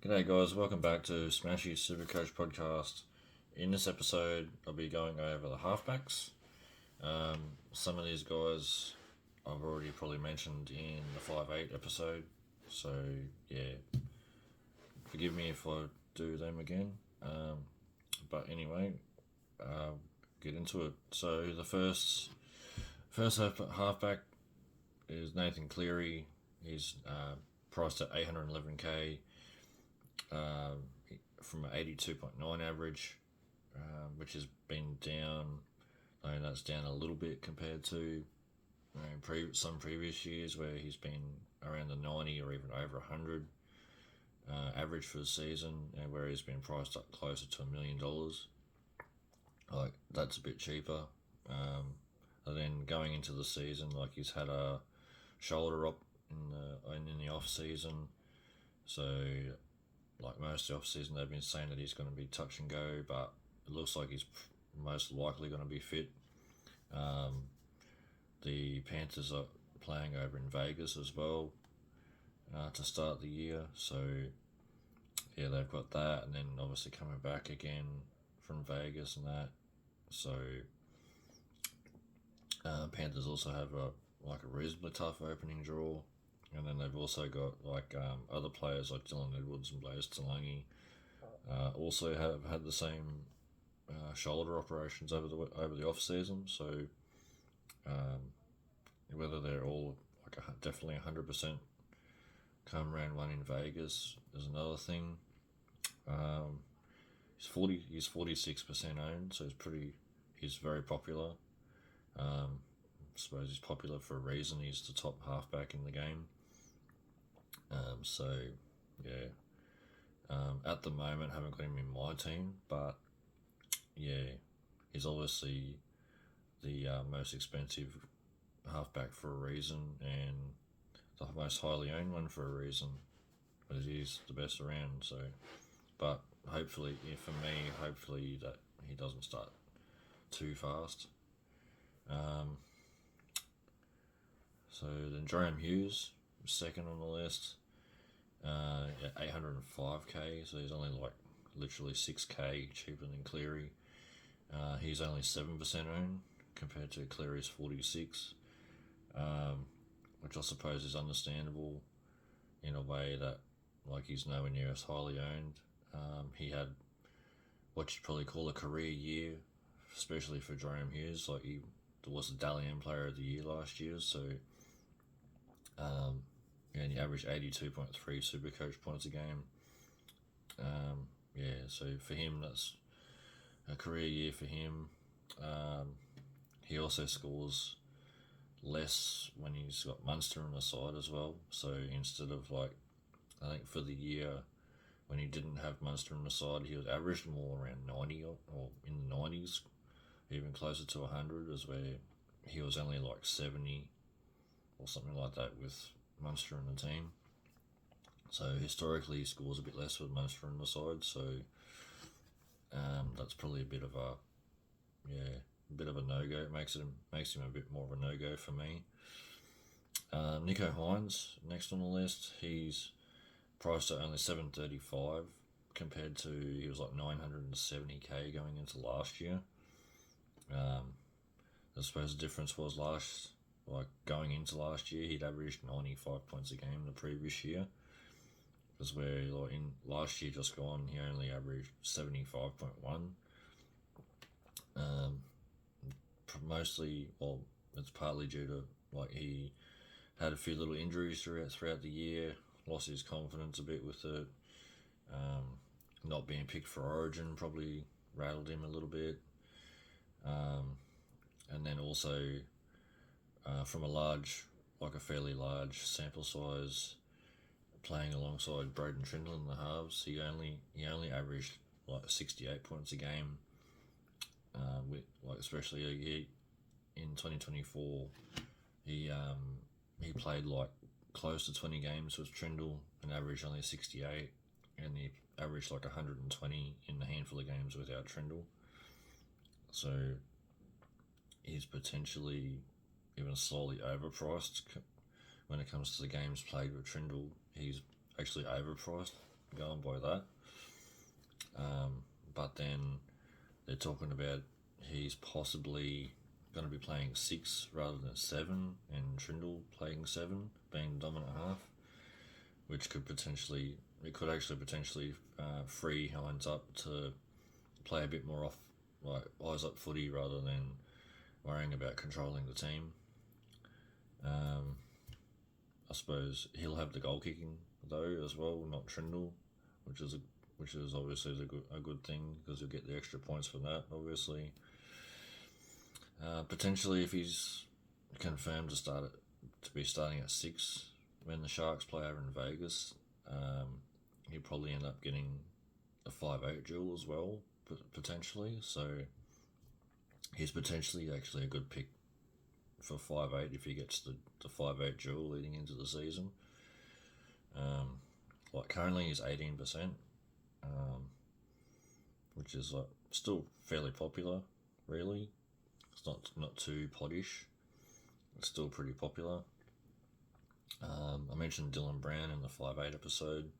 G'day guys, welcome back to Smashy Supercoach podcast. In this episode, I'll be going over the halfbacks. Some of these guys I've already probably mentioned in the 5-8 episode, so yeah, forgive me if I do them again. But anyway, get into it. So the first halfback is Nathan Cleary. He's priced at 811k. From an 82.9 average, which has been down. I mean, that's down a little bit compared to some previous years where he's been around the 90 or even over 100 average for the season, and where he's been priced up closer to $1 million. Like, that's a bit cheaper. And then going into the season, like, he's had a shoulder up in the off season, so like most of the off season they've been saying that he's going to be touch and go, but it looks like he's most likely going to be fit. The Panthers are playing over in Vegas as well to start the year, so yeah, they've got that, and then obviously coming back again from Vegas and that. So Panthers also have a reasonably tough opening draw. And then they've also got other players like Dylan Edwards and Blaze Talangi also have had the same shoulder operations over the off season. So whether they're all definitely 100% come round one in Vegas is another thing. He's 46% owned, so he's very popular. I suppose he's popular for a reason. He's the top halfback in the game. So yeah, at the moment haven't got him in my team, but yeah, he's obviously the most expensive halfback for a reason, and the most highly owned one for a reason, but he is the best around. So, but hopefully, for me, hopefully that he doesn't start too fast. So then Jerome Hughes, second on the list, at 805k, so he's only literally 6k cheaper than Cleary. He's only 7% owned compared to Cleary's 46, which I suppose is understandable in a way that he's nowhere near as highly owned. He had what you'd probably call a career year, especially for Jerome Hughes. He was the Dalian Player of the Year last year, so and he averaged 82.3 Supercoach points a game. So for him, that's a career year for him. He also scores less when he's got Munster on the side as well. So instead of I think for the year when he didn't have Munster on the side, he was averaged more around 90 or in the 90s, even closer to 100, as where he was only 70 or something like that with Munster in the team. So historically he scores a bit less with Munster on the side, so that's probably a bit of a no-go. It makes him a bit more of a no-go for me. Nico Hines, next on the list, he's priced at only 735 compared to he was 970k going into last year. I suppose the difference was going into last year, he'd averaged 95 points a game the previous year. Because where in last year just gone, he only averaged 75.1. Mostly, it's partly due to he had a few little injuries throughout the year, lost his confidence a bit with it. Not being picked for Origin probably rattled him a little bit. And then also from a fairly large sample size, playing alongside Braden Trindle in the halves, he only averaged 68 points a game. With especially in 2024, he played close to 20 games with Trindle and averaged only 68, and he averaged 120 in the handful of games without Trindle. So he's potentially even slightly overpriced when it comes to the games played with Trindle. He's actually overpriced going by that. But then they're talking about he's possibly going to be playing 6 rather than 7, and Trindle playing 7, being dominant half, which could actually potentially free Hines up to play a bit more off, like eyes up footy rather than worrying about controlling the team. I suppose he'll have the goal kicking though as well, not Trindle, which is obviously a good thing because you'll get the extra points for that. Obviously, potentially if he's confirmed to be starting at 6 when the Sharks play over in Vegas, he'll probably end up getting a 5'8" duel as well, potentially. So he's potentially actually a good pick for 5'8" if he gets the 5'8" duel leading into the season. Like currently he's 18%, which is like still fairly popular, really. It's not too pottish. It's still pretty popular. I mentioned Dylan Brown in the 5'8" episode.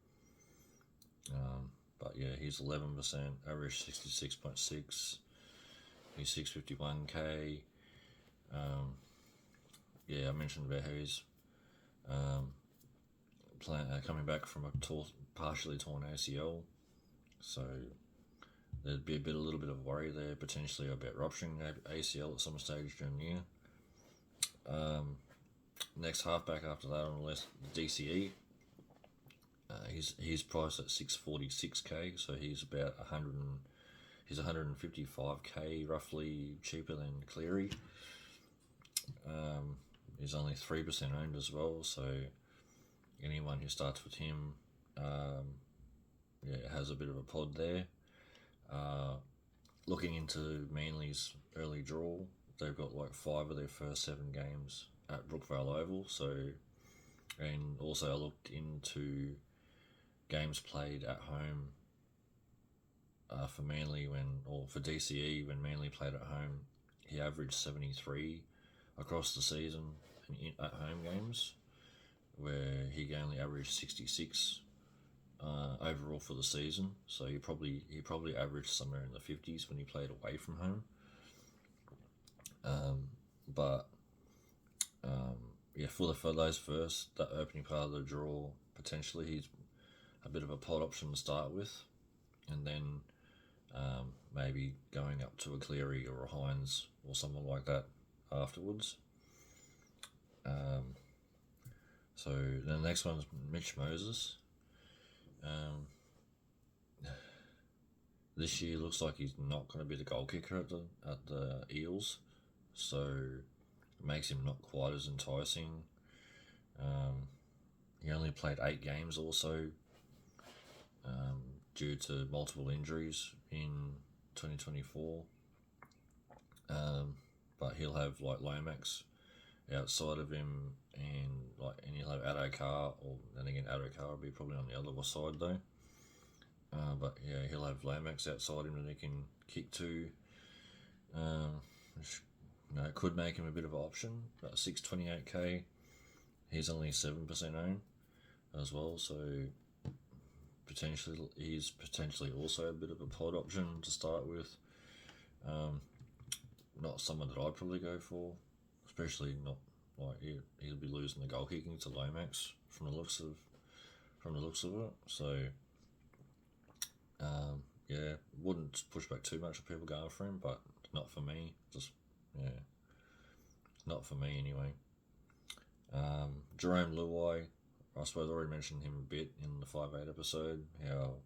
But yeah, he's 11%, average 66.6. He's 651k. Yeah, I mentioned about how he's coming back from a partially torn ACL, so there'd be a little bit of worry there potentially about rupturing ACL at some stage during the year. Next halfback after that on the list, DCE. He's priced at 646k, so he's about 155k roughly cheaper than Cleary. He's only 3% owned as well, so anyone who starts with him, has a bit of a pod there. Looking into Manly's early draw, they've got like 5 of their first 7 games at Brookvale Oval. So, and also I looked into games played at home for Manly for DCE when Manly played at home. He averaged 73 across the season at home games, where he only averaged 66 overall for the season. So he probably averaged somewhere in the 50s when he played away from home. For those that opening part of the draw, potentially he's a bit of a pod option to start with, and then maybe going up to a Cleary or a Hines or someone like that afterwards. So the next one's Mitch Moses. This year looks like he's not going to be the goal kicker at the Eels, so it makes him not quite as enticing. He only played 8 games also, due to multiple injuries in 2024. But he'll have like Lomax outside of him, and he'll have Addo-Carr, or then again Addo-Carr will be probably on the other side though. But yeah, he'll have Lomax outside him that he can kick to, which could make him a bit of an option. About 628k. He's only 7% owned as well, so he's potentially also a bit of a pod option to start with. Not someone that I'd probably go for, especially not like he'll be losing the goal kicking to Lomax from the looks of it. So wouldn't push back too much of people going for him, but not for me. Not for me anyway. Jerome Luai, I suppose I already mentioned him a bit in the 5'8" episode, how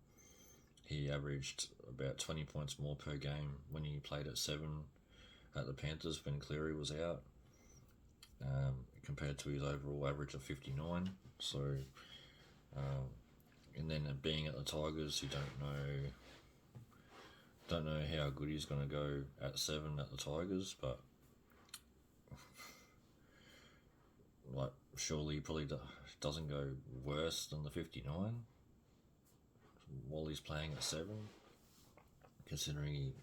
he averaged about 20 points more per game when he played at 7 at the Panthers when Cleary was out, compared to his overall average of 59. So, and then being at the Tigers, you don't know how good he's going to go at 7 at the Tigers, but like surely he probably doesn't go worse than the 59 while he's playing at 7, considering he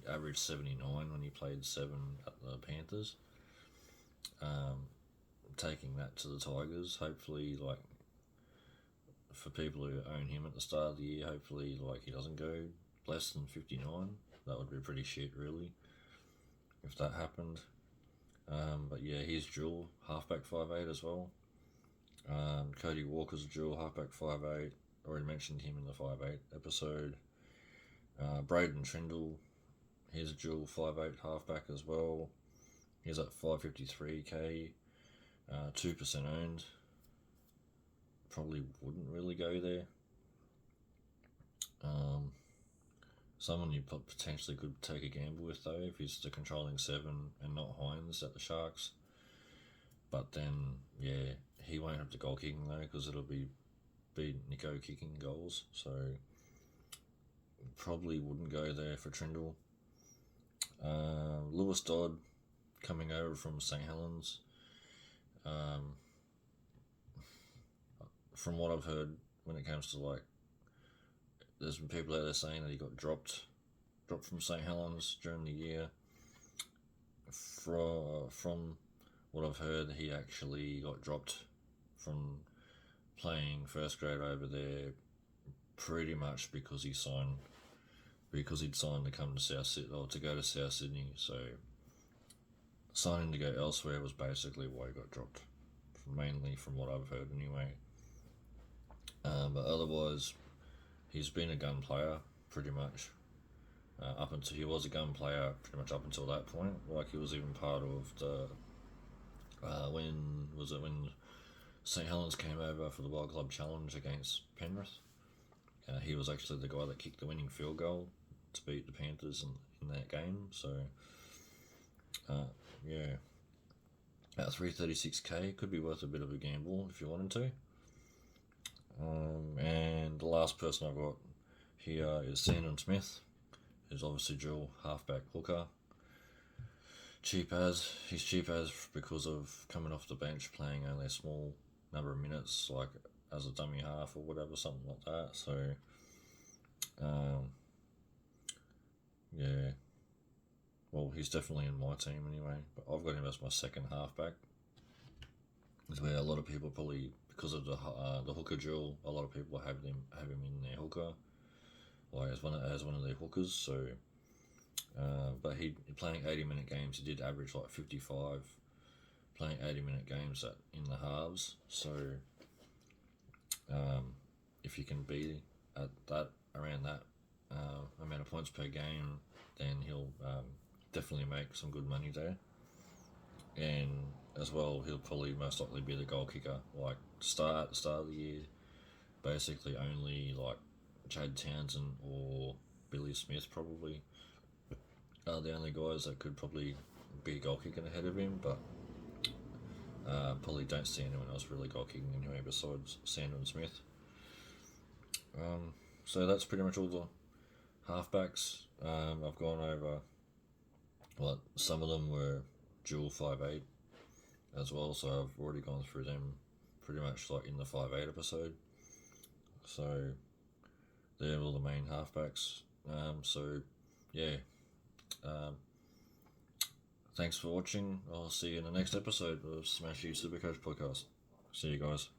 averaged 79 when he played 7 at the Panthers. Taking that to the Tigers, hopefully for people who own him at the start of the year, hopefully like he doesn't go less than 59. That would be pretty shit, really, if that happened. But yeah, he's dual halfback 5'8" as well. Cody Walker's dual halfback 5'8". Already mentioned him in the 5'8" episode. Braden Trindle, he's a dual 5'8" halfback as well. He's at 553k, 2% owned. Probably wouldn't really go there. Someone you potentially could take a gamble with though, if he's the controlling 7 and not Hines at the Sharks. But then, yeah, he won't have the goal kicking though, because it'll be Nico kicking goals. So probably wouldn't go there for Trindle. Lewis Dodd coming over from St. Helens. From what I've heard, when it comes to like, there's been people out there saying that he got dropped from St. Helens during the year. From what I've heard, he actually got dropped from playing first grade over there, pretty much because he'd signed to come to South Sydney, or to go to South Sydney. So signing to go elsewhere was basically why he got dropped, mainly from what I've heard anyway. But otherwise, he's been a gun player pretty much. He was a gun player pretty much up until that point. Like, he was even part of the when St. Helens came over for the World Club Challenge against Penrith. He was actually the guy that kicked the winning field goal to beat the Panthers in that game. So yeah, at 336k could be worth a bit of a gamble if you wanted to. And the last person I've got here is Sandon Smith, who's obviously dual halfback hooker. He's cheap as because of coming off the bench, playing only a small number of minutes, like as a dummy half or whatever, something like that. So yeah, well, he's definitely in my team anyway, but I've got him as my second halfback. It's where a lot of people probably, because of the hooker duel, a lot of people have him in their hooker, like as one of their hookers. So, but he playing 80-minute games, he did average like 55, playing 80-minute games in the halves. So, if you can be at around that amount of points per game, then he'll definitely make some good money there. And as well, he'll probably most likely be the goal kicker. Like, start of the year, basically only like Chad Townsend or Billy Smith probably are the only guys that could probably be goal kicking ahead of him, but probably don't see anyone else really goal kicking anyway besides Sandon Smith. So that's pretty much all the halfbacks. I've gone over, well, some of them were dual 5'8" as well, so I've already gone through them pretty much like in the 5'8" episode. So they're all the main halfbacks. So yeah, thanks for watching. I'll see you in the next episode of Smash You Supercoach podcast. See you guys.